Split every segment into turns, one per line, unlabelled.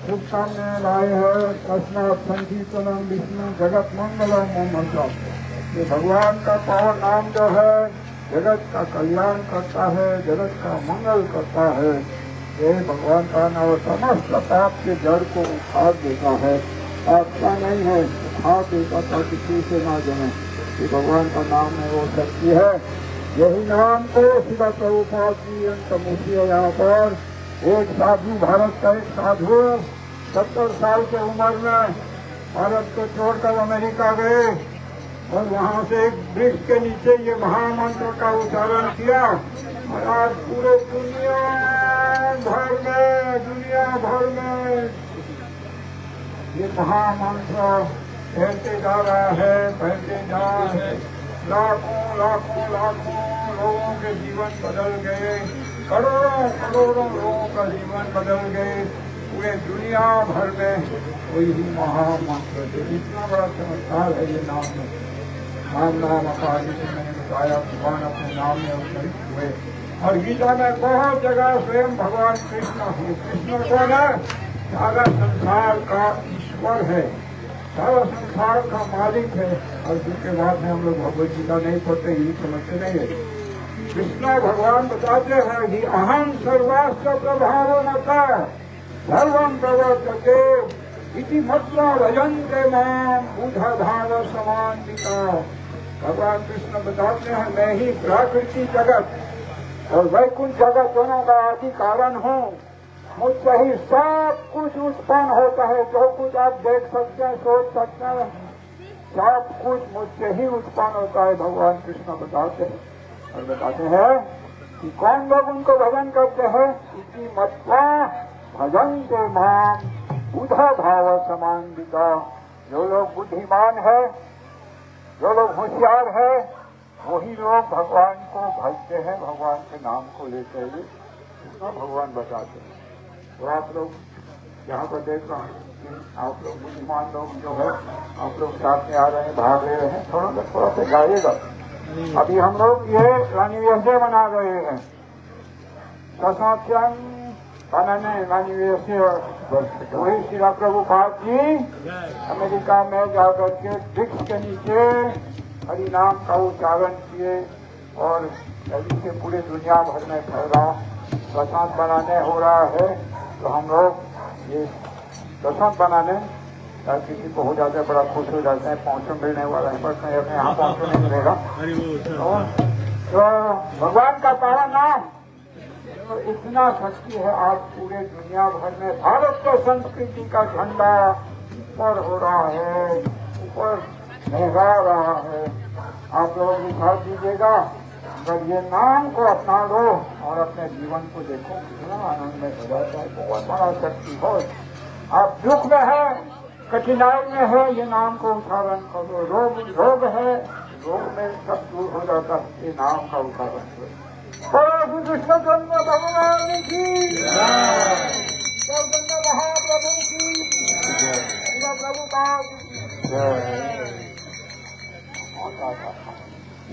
शुभ सामने लाए है तस्मात् संकीर्तनम विष्णु जगत मंगलम मोहम्मद। ये भगवान का पावन नाम जो है जगत का कल्याण करता है, जगत का मंगल करता है। ये भगवान का नाम समस्त पाप के जड़ को उखाड़ देता है। आपका नहीं है, उखाड़ देता था किसी से ना जमे। ये भगवान का नाम है, वो शक्ति है। यही नाम को सीधा प्रभुपाद जी अंतर्मुखी है। यहाँ पर एक साधु, भारत का एक साधु 70 साल की उम्र में भारत को छोड़कर अमेरिका गए और वहाँ से एक वृक्ष के नीचे ये महामंत्र का उच्चारण किया और आज पूरे दुनिया भर में ये महामंत्र फैलते जा रहा है। लाखों लोगों के जीवन बदल गए, करोड़ों लोगों का जीवन बदल गए। पूरे दुनिया भर में कोई भी महामंत्र है। इतना बड़ा चमत्कार है ये नाम में। नाम अकाली से मैंने बताया, भगवान अपने नाम में अवतरित हुए। और गीता में बहुत जगह स्वयं भगवान कृष्ण है। कृष्ण कौन है? सारा संसार का ईश्वर है, सारा संसार का मालिक है। और जिसके बाद में हम लोग भगवत गीता नहीं पढ़ते, यही समझते नहीं है। कृष्ण भगवान बताते हैं कि अहम सर्वास्त्र प्रभावमता सर्वं प्रवर्तते इति मत्वा भजन्ते मां बुधा भाव समान्विता। भगवान कृष्ण बताते हैं मैं ही प्राकृतिक जगत और वैकुंठ जगत दोनों का आदि कारण हूँ। मुझसे ही सब कुछ उत्पन्न होता है। जो कुछ आप देख सकते हैं, सोच सकते हैं, सब कुछ मुझसे ही उत्पन्न होता है। भगवान कृष्ण बताते हैं और बताते हैं कि कौन लोग उनको भजन करते हैं? इसी मत्वा भजन्ते मां बुधा भाव समान्विता। जो लोग बुद्धिमान है, जो लोग होशियार है, वही लोग भगवान को भजते हैं, भगवान के नाम को लेते हुए। इसको भगवान बताते हैं। तो आप लोग यहाँ पर देख रहे हैं कि आप लोग बुद्धिमान लोग जो है, आप लोग साथ में आ रहे हैं, भाग ले रहे हैं। थोड़ा सा गाइएगा। अभी हम लोग ये रानिवेश्य बना रहे हैं। ससाख्यम रानिवेश्य वही श्री प्रभुपाद जी अमेरिका में जाकर के वृक्ष के नीचे हरि नाम का उच्चारण किए और जल्दी से पूरे दुनिया भर में फैला। प्रसाद बनाने हो रहा है तो हम लोग ये प्रसाद बनाने किसी को हो जाता है, बड़ा खुश हो जाते हैं। पहुंचो मिलने वाला है, बस मैं अपने यहाँ पहुंचो नहीं मिलेगा। तो भगवान का पावन नाम तो इतना शक्ति है। आज पूरे दुनिया भर में भारत के संस्कृति का झंडा ऊपर हो रहा है, ऊपर लहरा रहा है। आप लोग भी साथ दीजिएगा। अगर ये नाम को अपना लो और अपने जीवन को देखो, कितना आनंद में हो जाता है। बहुत बड़ा शक्ति हो। आप दुख में है, कठिनाई में है, ये नाम को उच्चारण करो। रोग है, रोग में सब दूर हो जाता है ये नाम का उच्चारण करो। श्री कृष्ण चंद्र भगवान की चैतन्य महाप्रभु की प्रभुपाद की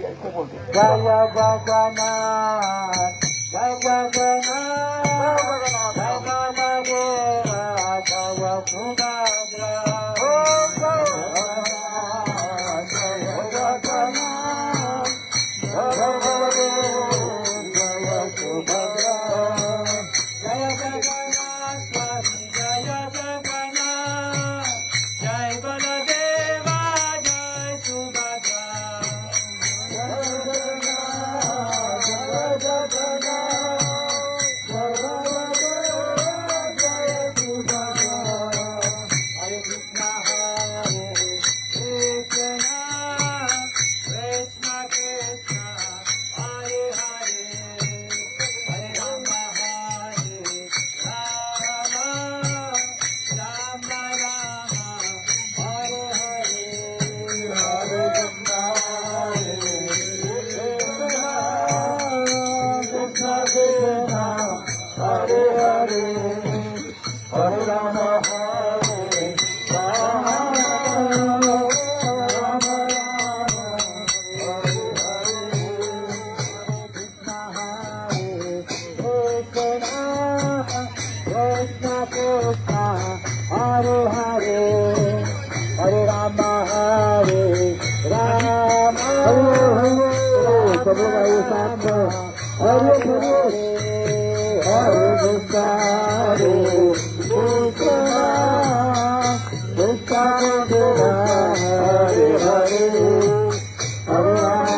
ऐसे बोलते जय जगन्नाथ जय जगन्नाथ जय Subhadra
Hare Krishna, Krishna Krishna, Hare Hare, Hare Rama,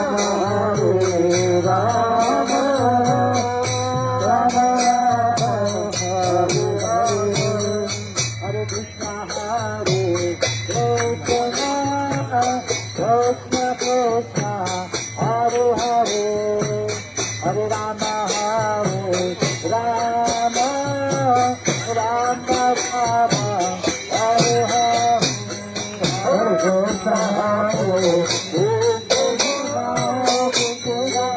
Hare Rama, Rama Rama, Hare Krishna, Hare Krishna, Krishna Krishna, Hare Hare, Hare Rama, Hare Rama, Rama Rama, Hare Hare, Hare Krishna, Hare Krishna, Krishna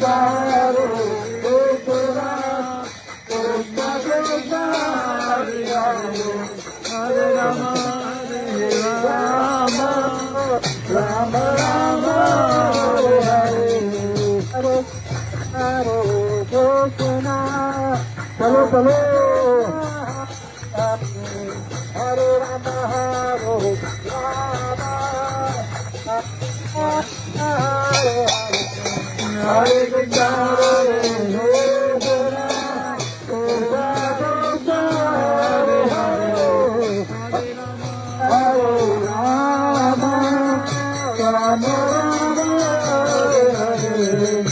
Hare Krishna, Krishna Krishna, Hare Hare, Hare Rama, Hare Rama, Rama Rama, Hare Hare, Hare Hare Krishna. चलो चलो Hare Rama, Hare Rama, Hare Krishna, Hare Krishna, Krishna Krishna, Hare Hare, Hare Rama, Rama Rama, Hare Hare.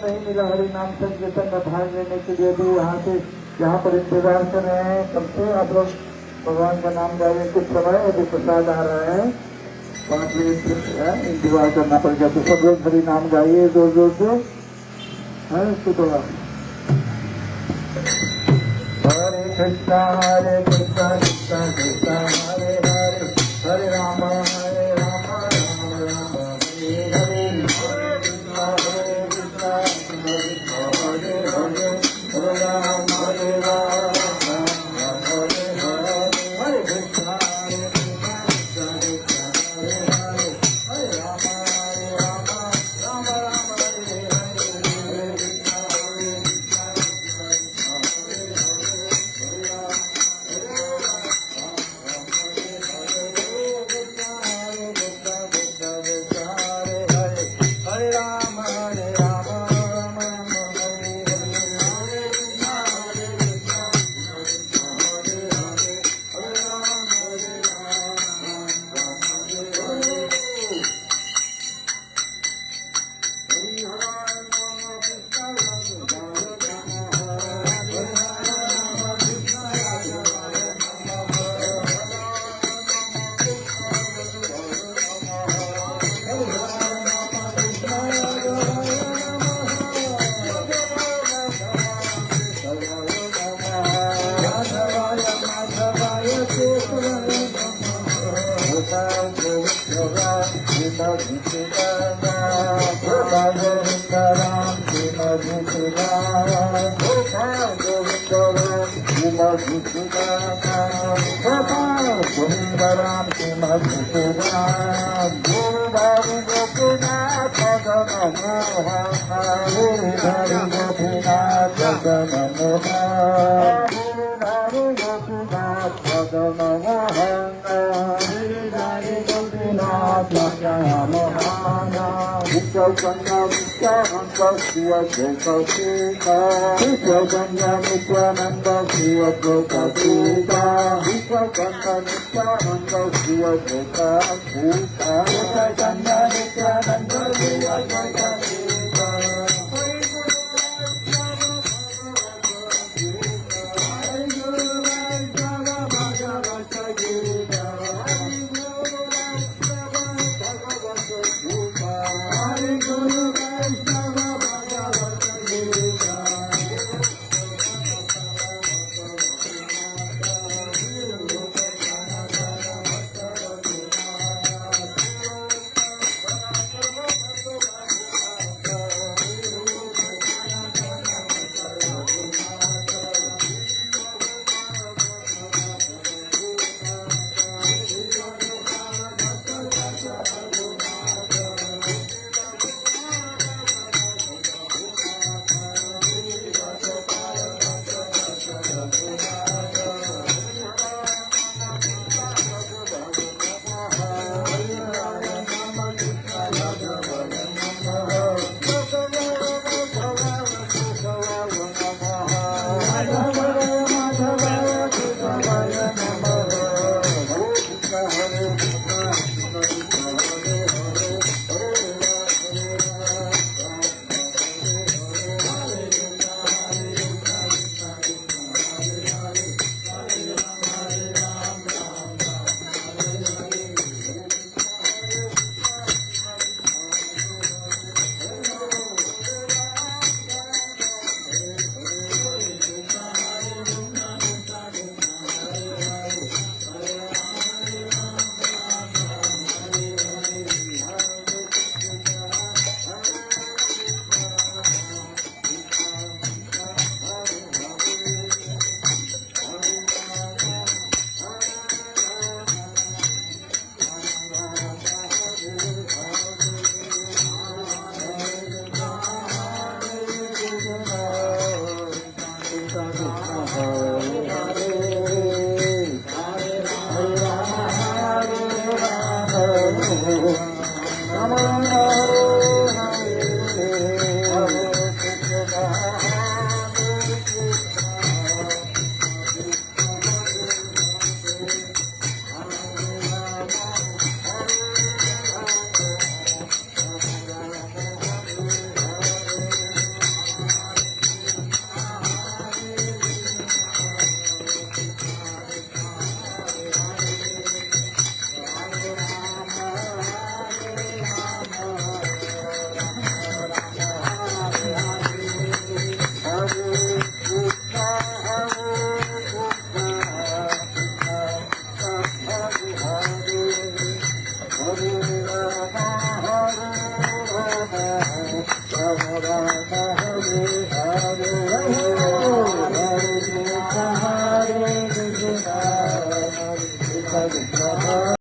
नहीं मिला हरि नाम संकीर्तन में भाग लेने के लिए भी यहाँ पर इंतजार कर रहे हैं। कब से आप लोग भगवान का नाम गाइए। कुछ समय अभी प्रसाद आ रहा है, 5 मिनट इंतजार करना पड़ेगा। तो सब लोग हरि नाम गाइए जोर जोर से। है इसको थोड़ा हरे कृष्णा कृष्णा कृष्णा हरे हरे, हरे राम हरे राम राम राम हरे हरे, हरे कृष्णा हरे हरे, हरे राम हरे राम राम हरे हरे, हरे कृष्णा हरे कृष्णा हरे हरे, हरे राम हरे राम राम राम हरे हरे, हरे कृष्णा हरे कृष्णा हरे हरे, हरे राम हरे राम राम